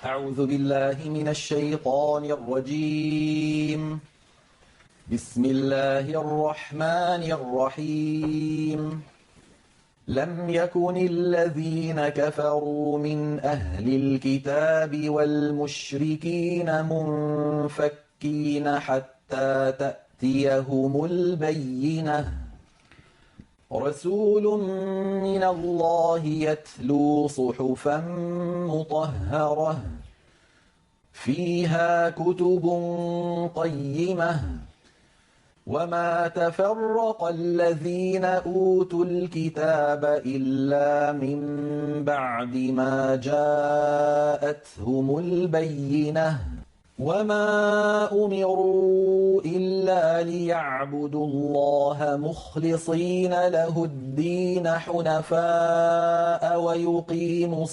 أعوذ بالله من الشيطان الرجيم. بسم الله الرحمن الرحيم. لم يكن الذين كفروا من أهل الكتاب والمشركين منفكين حتى تأتيهم البينة. رسول من الله يتلو صحفا مطهرة فيها كتب قيمة وما تفرق الذين أوتوا الكتاب إلا من بعد ما جاءتهم البينة وما أمروا إلا ليعبدوا الله مخلصين له الدين حنفاء ويقيموا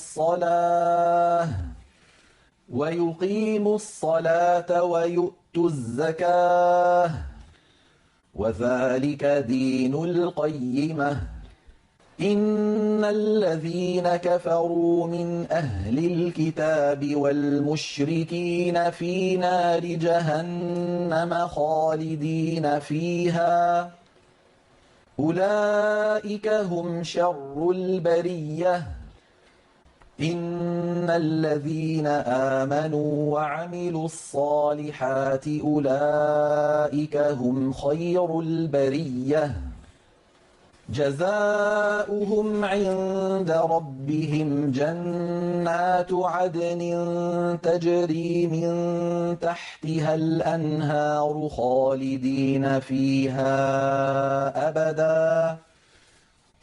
الصلاة ويؤتوا الزكاة وذلك دين القيمة. إن الذين كفروا من أهل الكتاب والمشركين في نار جهنم خالدين فيها أولئك هم شر البرية. إن الذين آمنوا وعملوا الصالحات أولئك هم خير البرية. جزاؤهم عند ربهم جنات عدن تجري من تحتها الأنهار خالدين فيها أبدا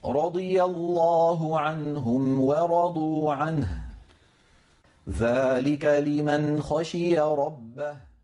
رضي الله عنهم ورضوا عنه ذلك لمن خشي ربه.